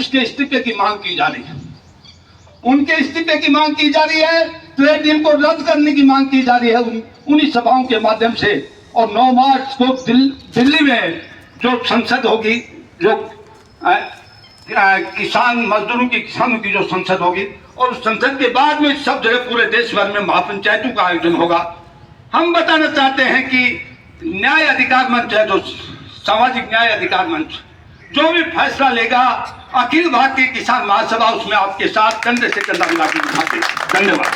उसके इस्तीफे की मांग की जा रही है। उनके इस्तीफे की मांग की जा रही है, ट्रेड डील को रद्द करने की मांग की जा रही है उन्हीं सभाओं के माध्यम से। और 9 मार्च को दिल्ली में जो संसद होगी, जो किसानों की जो संसद होगी, और संसद के बाद में सब जगह पूरे देश भर में महापंचायतों का आयोजन होगा। हम बताना चाहते हैं कि न्याय अधिकार मंच है, जो सामाजिक न्याय अधिकार मंच, जो भी फैसला लेगा अखिल भारतीय किसान महासभा उसमें आपके साथ कंधे से कंधा मिला के उठाते। धन्यवाद।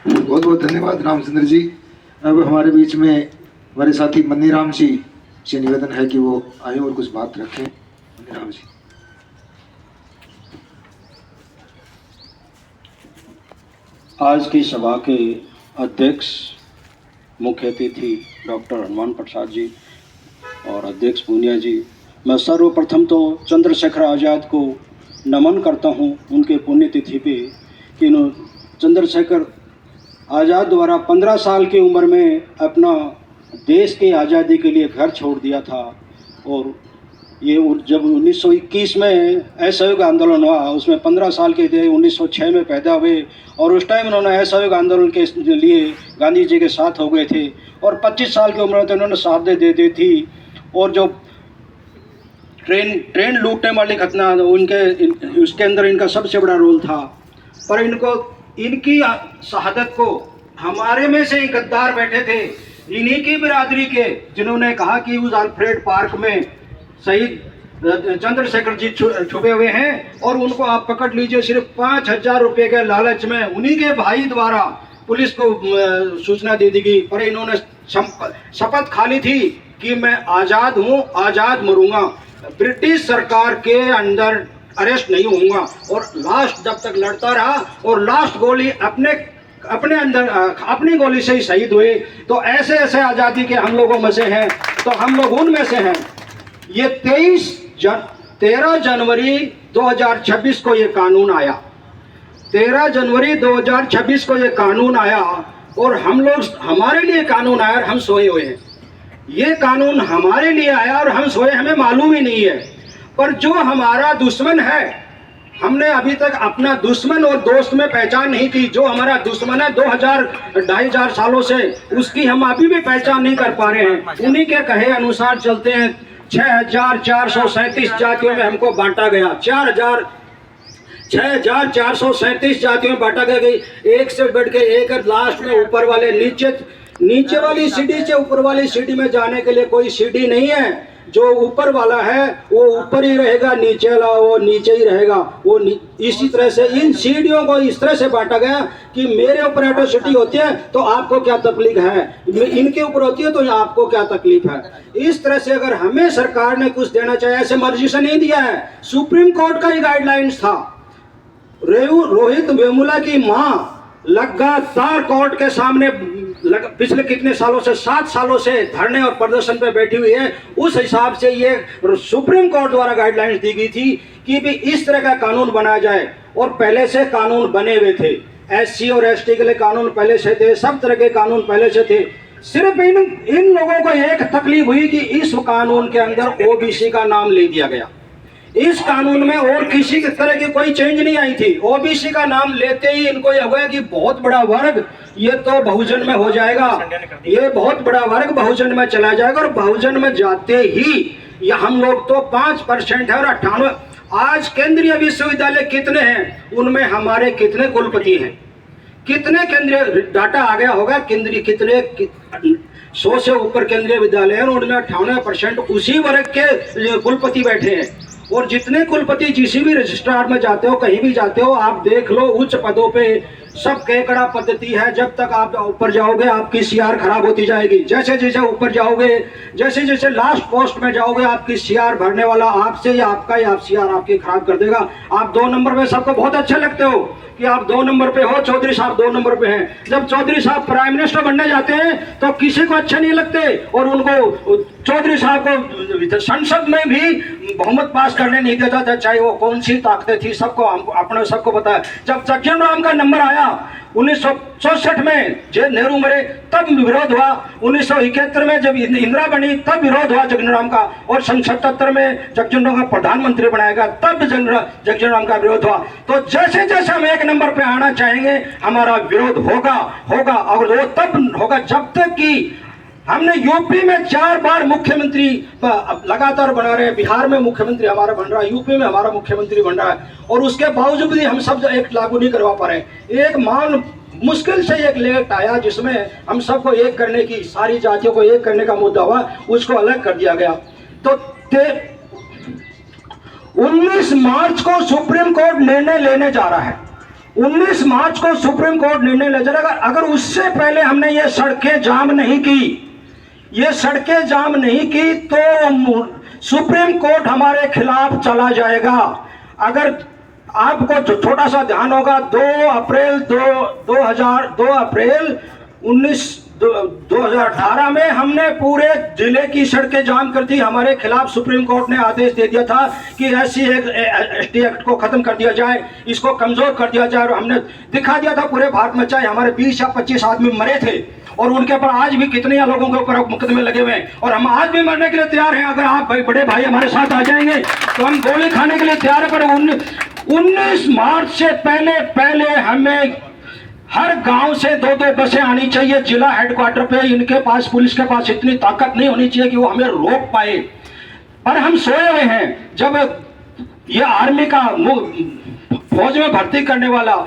बहुत बहुत धन्यवाद रामचंद्र जी। अब हमारे बीच में हमारे साथी मन्नीराम जी से निवेदन है कि वो आए और कुछ बात रखें। मन्नीराम जी। आज की सभा के अध्यक्ष, मुख्य अतिथि डॉक्टर हनुमान प्रसाद जी और अध्यक्ष पूनिया जी, मैं सर्वप्रथम तो चंद्रशेखर आज़ाद को नमन करता हूं उनके पुण्यतिथि पे कि चंद्रशेखर आज़ाद द्वारा 15 साल की उम्र में अपना देश की आज़ादी के लिए घर छोड़ दिया था। और ये जब 1921 में असहयोग आंदोलन हुआ, उसमें 15 साल के थे, 1906 में पैदा हुए और उस टाइम उन्होंने असहयोग आंदोलन के लिए गांधी जी के साथ हो गए थे। और 25 साल की उम्र में तो उन्होंने शहादत दे दी थी। और जो ट्रेन लूटने वाली घटना उसके अंदर इनका सबसे बड़ा रोल था। पर इनकी शहादत को हमारे में से ही गद्दार बैठे थे, इन्हीं की बिरादरी के, जिन्होंने कहा कि उस अल्फ्रेड पार्क में शहीद चंद्रशेखर जी छुपे हुए हैं और उनको आप पकड़ लीजिए। सिर्फ 5,000 रुपये के लालच में उन्हीं के भाई द्वारा पुलिस को सूचना दे दी गई। पर इन्होंने शपथ खा ली थी कि मैं आज़ाद हूँ, आज़ाद मरूंगा, ब्रिटिश सरकार के अंदर अरेस्ट नहीं होऊंगा। और लास्ट जब तक लड़ता रहा और लास्ट गोली अपने अंदर अपनी गोली से ही शहीद हुए। तो ऐसे ऐसे आज़ादी के हम लोगों में से हैं, तो हम लोग उनमें से हैं। ये 13 जनवरी 2026 को ये कानून आया। 13 जनवरी 2026 को ये कानून आया और हमारे लिए कानून आया और हम सोए हुए हैं। ये कानून हमारे लिए आया और हम सोए, हमें मालूम ही नहीं है। पर जो हमारा दुश्मन है, हमने अभी तक अपना दुश्मन और दोस्त में पहचान नहीं की। जो हमारा दुश्मन है 2,500 सालों से, उसकी हम अभी भी पहचान नहीं कर पा रहे हैं। उन्हीं के कहे अनुसार चलते हैं। 6,437 जातियों में हमको बांटा गया। 6,437 जातियों में बांटा गया। एक से बढ़ के एक, लास्ट में ऊपर वाले नीचे वाली सीढ़ी से ऊपर वाली सीढ़ी में जाने के लिए कोई सीढ़ी नहीं है। जो ऊपर वाला है वो ऊपर ही रहेगा, नीचे वाला वो नीचे ही रहेगा। वो इसी तरह से इन सीढ़ियों को इस तरह से बांटा गया कि मेरे ऊपर एट्रोसिटी होती है तो आपको क्या तकलीफ है, इनके ऊपर होती है तो आपको क्या तकलीफ है। इस तरह से अगर हमें सरकार ने कुछ देना चाहिए, ऐसे मर्जी से नहीं दिया है। सुप्रीम कोर्ट का ही गाइडलाइंस था। रोहित वेमुला की माँ लगातार कोर्ट के सामने पिछले कितने सालों से, 7 सालों से धरने और प्रदर्शन पे बैठी हुई है। उस हिसाब से ये सुप्रीम कोर्ट द्वारा गाइडलाइंस दी गई थी कि भी इस तरह का कानून बनाया जाए। और पहले से कानून बने हुए थे, SC और ST के लिए कानून पहले से थे, सब तरह के कानून पहले से थे। सिर्फ इन लोगों को एक तकलीफ हुई कि इस कानून के अंदर OBC का नाम ले दिया गया। इस कानून में और किसी तरह की कोई चेंज नहीं आई थी। OBC का नाम लेते ही इनको यह हुआ कि बहुत बड़ा वर्ग ये तो बहुजन में हो जाएगा, ये बहुत बड़ा वर्ग बहुजन में चला जाएगा। और बहुजन में जाते ही ये हम लोग तो 5% है और 98। आज केंद्रीय विश्वविद्यालय कितने हैं, उनमें हमारे कितने कुलपति हैं, कितने केंद्रीय डाटा आ गया होगा, कितने 100 से ऊपर केंद्रीय विद्यालय हैं, उनमें 98% उसी वर्ग के कुलपति बैठे हैं। और जितने कुलपति जिसी भी रजिस्ट्रार में जाते हो, कहीं भी जाते हो, आप देख लो उच्च पदों पे सब केकड़ा पद्धति है। जब तक आप ऊपर जाओगे आपकी CR खराब होती जाएगी। जैसे जैसे ऊपर जाओगे, जैसे जैसे लास्ट पोस्ट में जाओगे, आपकी CR भरने वाला आपसे या आपका या आप CR आपकी खराब कर देगा। आप 2 नंबर पे सबको बहुत अच्छे लगते हो कि आप 2 नंबर पे हो, चौधरी साहब 2 नंबर पे हैं। जब चौधरी साहब प्राइम मिनिस्टर बनने जाते हैं तो किसी को अच्छे नहीं लगते और उनको चौधरी साहब को संसद में भी बहुमत पास करने नहीं देता था, चाहे वो कौन सी ताकतें थी, सबको अपने सबको पता है। जब जगजीवन राम का नंबर आया 1964 में, जब नेहरू मरे तब विरोध हुआ, 1971 में जब इंदिरा बनी तब विरोध हुआ जगजीवन राम का, और 77 में जगजीवन राम का प्रधानमंत्री बनाया गया तब जगजीवन राम का विरोध हुआ। तो जैसे जैसे हम एक नंबर पे आना चाहेंगे हमारा विरोध होगा और वो तब होगा जब तक कि हमने यूपी में 4 बार मुख्यमंत्री लगातार बना रहे हैं, बिहार में मुख्यमंत्री हमारा बन रहा है, यूपी में हमारा मुख्यमंत्री बन रहा है, और उसके बावजूद भी हम सब एक लागू नहीं करवा पा रहे हैं। एक मुश्किल से एक लेट आया जिसमें हम सबको एक करने की, सारी जातियों को एक करने का मुद्दा हुआ, उसको अलग कर दिया गया। तो 19 मार्च को सुप्रीम कोर्ट निर्णय लेने जा रहा है, 19 मार्च को सुप्रीम कोर्ट निर्णय ले जा रहा है। अगर उससे पहले हमने ये सड़कें जाम नहीं की, तो सुप्रीम कोर्ट हमारे खिलाफ चला जाएगा। अगर आपको छोटा सा ध्यान होगा, 2 अप्रैल 2018 में हमने पूरे जिले की सड़कें जाम कर दी। हमारे खिलाफ सुप्रीम कोर्ट ने आदेश दे दिया था कि SC एक्ट को खत्म कर दिया जाए, इसको कमजोर कर दिया जाए, और हमने दिखा दिया था पूरे भारत में, चाहे हमारे 20 या 25 आदमी मरे थे और उनके ऊपर आज भी कितने लोगों के ऊपर मुकदमे लगे हुए हैं, और हम आज भी मरने के लिए तैयार हैं। अगर आप बड़े भाई हमारे साथ आ जाएंगे तो हम गोली खाने के लिए तैयार है। पर 19 मार्च से पहले हमें हर गांव से 2-2 बसें आनी चाहिए जिला हेडक्वार्टर पे। इनके पास, पुलिस के पास इतनी ताकत नहीं होनी चाहिए कि वो हमें रोक पाए, पर हम सोए हुए हैं। जब ये आर्मी का फौज में भर्ती करने वाला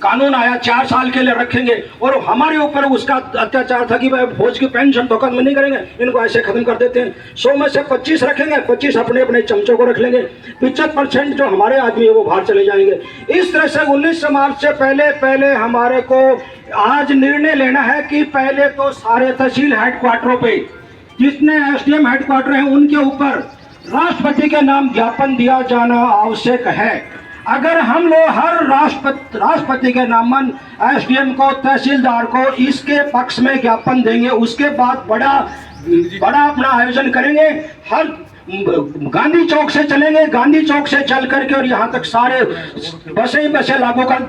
कानून आया, 4 साल के लिए रखेंगे, और हमारे ऊपर उसका अत्याचार था कि भाई फौज की पेंशन तो खत्म नहीं करेंगे, इनको ऐसे खत्म कर देते हैं। 100 में से 25 रखेंगे, 25 अपने अपने चमचों को रख लेंगे, 75% जो हमारे आदमी है वो बाहर चले जाएंगे। इस तरह से 19 मार्च से पहले हमारे को आज निर्णय लेना है कि पहले तो सारे तहसील हेडक्वार्टरों पे जितने SDM हेडक्वार्टर हैं उनके ऊपर राष्ट्रपति के नाम ज्ञापन दिया जाना आवश्यक है। अगर हम लोग हर राष्ट्रपति के नामन SDM को, तहसीलदार को इसके पक्ष में ज्ञापन देंगे, उसके बाद बड़ा अपना आयोजन करेंगे। हर गांधी चौक से चलेंगे, गांधी चौक से चल करके और यहाँ तक सारे बसें लागू कर,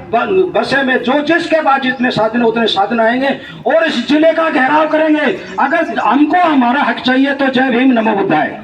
बसें में जो जिसके बाद जितने साधन उतने साधन आएंगे और इस जिले का घेराव करेंगे। अगर हमको हमारा हक चाहिए तो जय भीम, नमो बुद्धाय।